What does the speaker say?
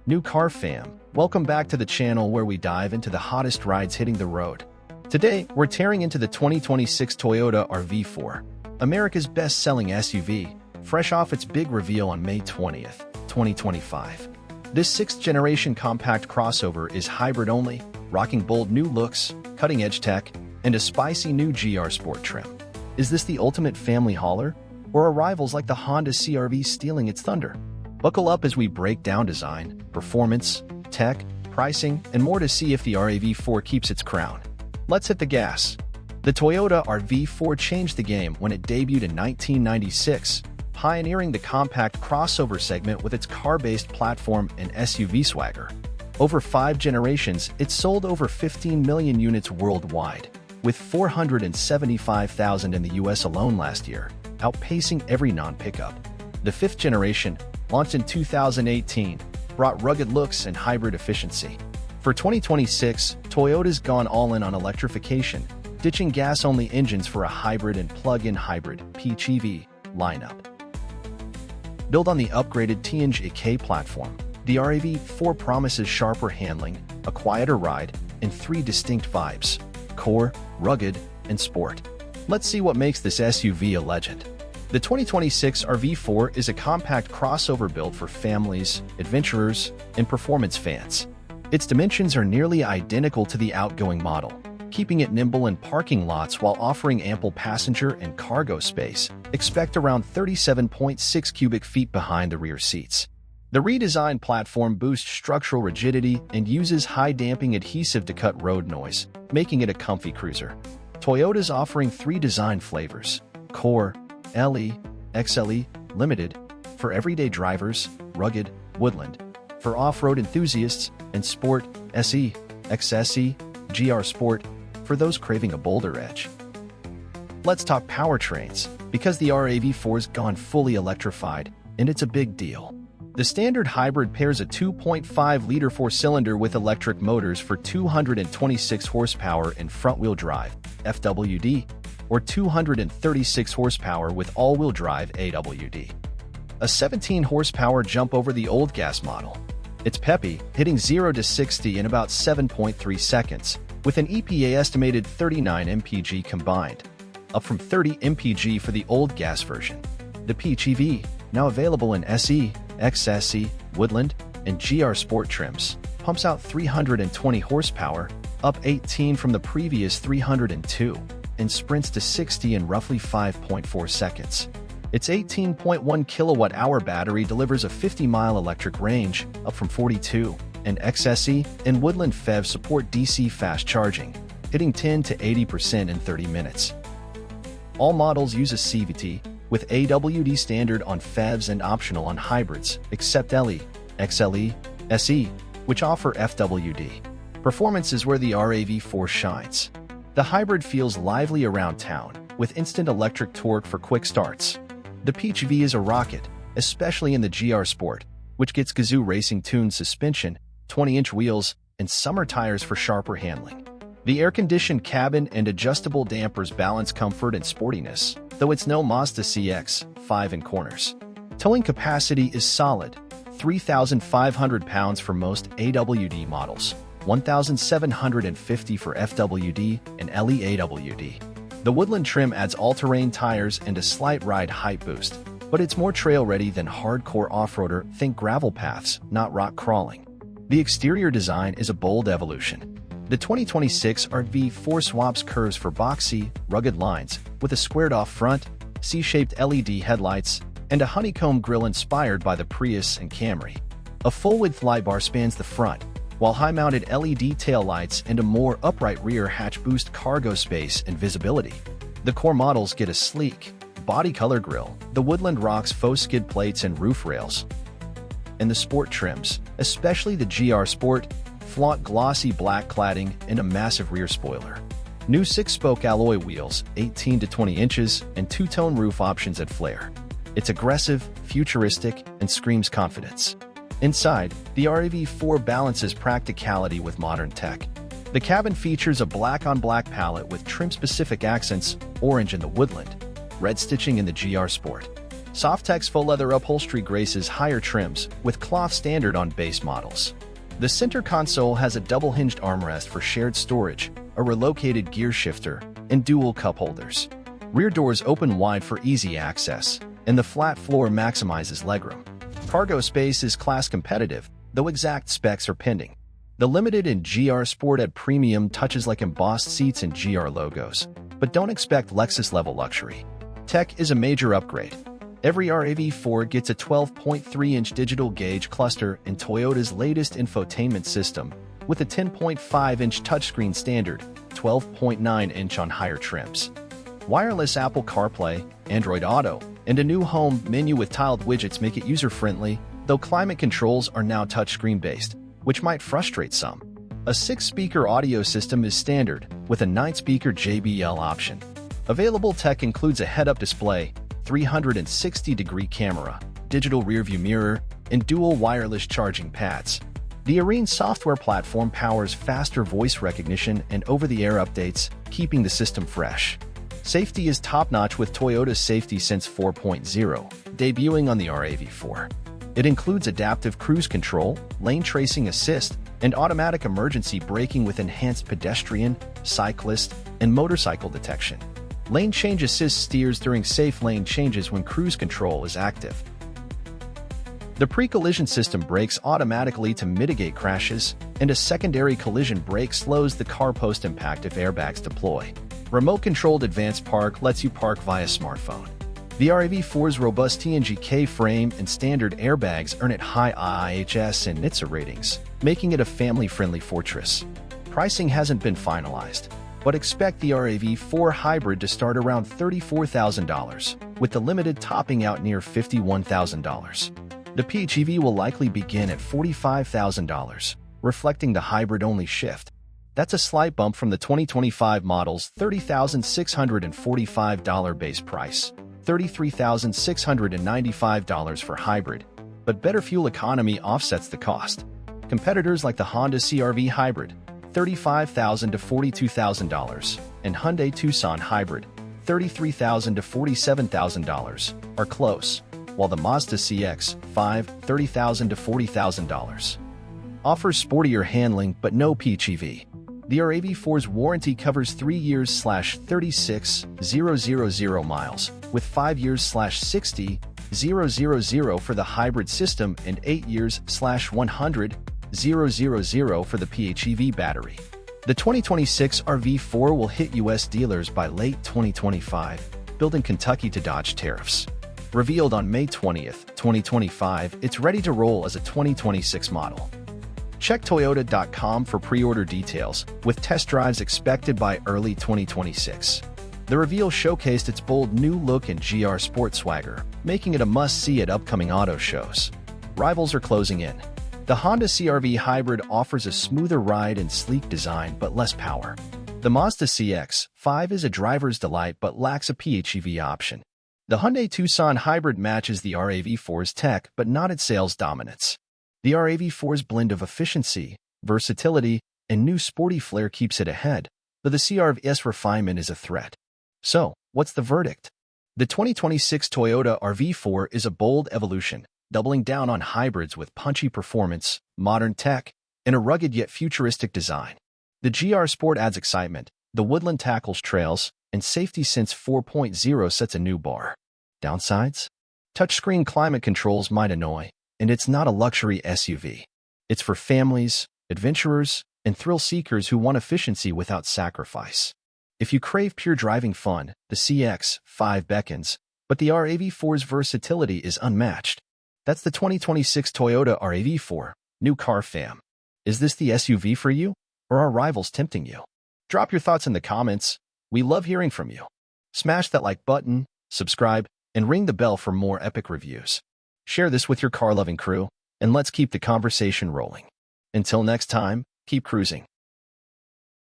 New car fam, welcome back to the channel where we dive into the hottest rides hitting the road. Today, we're tearing into the 2026 Toyota RAV4, America's best-selling SUV, fresh off its big reveal on May 20th, 2025. This sixth-generation compact crossover is hybrid-only, rocking bold new looks, cutting-edge tech, and a spicy new GR Sport trim. Is this the ultimate family hauler, or are rivals like the Honda CR-V stealing its thunder? Buckle up as we break down design, performance, tech, pricing, and more to see if the RAV4 keeps its crown. Let's hit the gas. The Toyota RAV4 changed the game when it debuted in 1996, pioneering the compact crossover segment with its car-based platform and SUV swagger. Over 5 generations, it sold over 15 million units worldwide, with 475,000 in the US alone last year, outpacing every non-pickup. The 5th generation, launched in 2018, brought rugged looks and hybrid efficiency. For 2026, Toyota's gone all in on electrification, ditching gas-only engines for a hybrid and plug-in hybrid (PHEV) lineup. Built on the upgraded TNGA platform, the RAV4 promises sharper handling, a quieter ride, and 3 distinct vibes: core, rugged, and sport. Let's see what makes this SUV a legend. The 2026 RAV4 is a compact crossover built for families, adventurers, and performance fans. Its dimensions are nearly identical to the outgoing model, keeping it nimble in parking lots while offering ample passenger and cargo space. Expect around 37.6 cubic feet behind the rear seats. The redesigned platform boosts structural rigidity and uses high-damping adhesive to cut road noise, making it a comfy cruiser. Toyota's offering 3 design flavors: Core, LE, XLE, Limited, for everyday drivers, Rugged, Woodland, for off-road enthusiasts, and Sport, SE, XSE, GR Sport, for those craving a bolder edge. Let's talk powertrains, because the RAV4's gone fully electrified, and it's a big deal. The standard hybrid pairs a 2.5-liter 4-cylinder with electric motors for 226 horsepower in front-wheel drive, FWD, or 236 horsepower with all-wheel drive, AWD. A 17-horsepower jump over the old gas model. It's peppy, hitting 0 to 60 in about 7.3 seconds, with an EPA estimated 39 mpg combined, up from 30 mpg for the old gas version. The PHEV, now available in SE, XSE, Woodland, and GR Sport trims, pumps out 320 horsepower, up 18 from the previous 302, and sprints to 60 in roughly 5.4 seconds. Its 18.1 kilowatt-hour battery delivers a 50-mile electric range, up from 42, and XSE and Woodland PHEV support DC fast charging, hitting 10 to 80% in 30 minutes. All models use a CVT, with AWD standard on PHEVs and optional on hybrids, except LE, XLE, SE, which offer FWD. Performance is where the RAV4 shines. The hybrid feels lively around town, with instant electric torque for quick starts. The PHEV is a rocket, especially in the GR Sport, which gets Gazoo racing-tuned suspension, 20-inch wheels, and summer tires for sharper handling. The air-conditioned cabin and adjustable dampers balance comfort and sportiness, though it's no Mazda CX-5 in corners. Towing capacity is solid, 3,500 pounds for most AWD models, 1,750 for FWD and LE AWD. The Woodland trim adds all-terrain tires and a slight ride height boost, but it's more trail-ready than hardcore off-roader. Think gravel paths, not rock crawling. The exterior design is a bold evolution. The 2026 RAV4 swaps curves for boxy, rugged lines, with a squared-off front, C-shaped LED headlights, and a honeycomb grille inspired by the Prius and Camry. A full-width light bar spans the front, while high-mounted LED taillights and a more upright rear hatch boost cargo space and visibility. The core models get a sleek, body-color grille. The Woodland rocks faux skid plates and roof rails. And the sport trims, especially the GR Sport, flaunt glossy black cladding and a massive rear spoiler. New 6-spoke alloy wheels, 18 to 20 inches, and 2-tone roof options at Flair. It's aggressive, futuristic, and screams confidence. Inside, the RAV4 balances practicality with modern tech. The cabin features a black-on-black palette with trim-specific accents, orange in the Woodland, red stitching in the GR Sport. Softex faux leather upholstery graces higher trims, with cloth standard on base models. The center console has a double-hinged armrest for shared storage, a relocated gear shifter, and dual cup holders. Rear doors open wide for easy access, and the flat floor maximizes legroom. Cargo space is class competitive, though exact specs are pending. The Limited and GR Sport at Premium touches like embossed seats and GR logos, but don't expect Lexus-level luxury. Tech is a major upgrade. Every RAV4 gets a 12.3-inch digital gauge cluster and Toyota's latest infotainment system, with a 10.5-inch touchscreen standard, 12.9-inch on higher trims. Wireless Apple CarPlay, Android Auto, and a new home menu with tiled widgets make it user-friendly, though climate controls are now touchscreen-based, which might frustrate some. A 6-speaker audio system is standard, with a 9-speaker JBL option. Available tech includes a head-up display, 360-degree camera, digital rearview mirror, and dual wireless charging pads. The Arene software platform powers faster voice recognition and over-the-air updates, keeping the system fresh. Safety is top-notch with Toyota's Safety Sense 4.0, debuting on the RAV4. It includes adaptive cruise control, lane tracing assist, and automatic emergency braking with enhanced pedestrian, cyclist, and motorcycle detection. Lane change assist steers during safe lane changes when cruise control is active. The pre-collision system brakes automatically to mitigate crashes, and a secondary collision brake slows the car post-impact if airbags deploy. Remote-controlled advanced park lets you park via smartphone. The RAV4's robust TNGA frame and standard airbags earn it high IIHS and NHTSA ratings, making it a family-friendly fortress. Pricing hasn't been finalized, but expect the RAV4 Hybrid to start around $34,000, with the Limited topping out near $51,000. The PHEV will likely begin at $45,000, reflecting the hybrid-only shift. That's a slight bump from the 2025 model's $30,645 base price, $33,695 for hybrid, but better fuel economy offsets the cost. Competitors like the Honda CR-V Hybrid, $35,000 to $42,000, and Hyundai Tucson Hybrid, $33,000 to $47,000, are close, while the Mazda CX-5, $30,000 to $40,000, offers sportier handling but no PHEV. The RAV4's warranty covers 3 years/36,000 miles, with 5 years/60,000 for the hybrid system and 8 years/100,000 for the PHEV battery. The 2026 RAV4 will hit U.S. dealers by late 2025, billed in Kentucky to dodge tariffs. Revealed on May 20th, 2025, it's ready to roll as a 2026 model. Check Toyota.com for pre-order details, with test drives expected by early 2026. The reveal showcased its bold new look and GR Sport swagger, making it a must-see at upcoming auto shows. Rivals are closing in. The Honda CR-V Hybrid offers a smoother ride and sleek design but less power. The Mazda CX-5 is a driver's delight but lacks a PHEV option. The Hyundai Tucson Hybrid matches the RAV4's tech but not its sales dominance. The RAV4's blend of efficiency, versatility, and new sporty flair keeps it ahead, but the CR-V's refinement is a threat. So, what's the verdict? The 2026 Toyota RAV4 is a bold evolution, doubling down on hybrids with punchy performance, modern tech, and a rugged yet futuristic design. The GR Sport adds excitement, the Woodland tackles trails, and Safety Sense 4.0 sets a new bar. Downsides? Touchscreen climate controls might annoy, and it's not a luxury SUV. It's for families, adventurers, and thrill seekers who want efficiency without sacrifice. If you crave pure driving fun, the CX-5 beckons, but the RAV4's versatility is unmatched. That's the 2026 Toyota RAV4, new car fam. Is this the SUV for you, or are rivals tempting you? Drop your thoughts in the comments. We love hearing from you. Smash that like button, subscribe, and ring the bell for more epic reviews. Share this with your car-loving crew, and let's keep the conversation rolling. Until next time, keep cruising.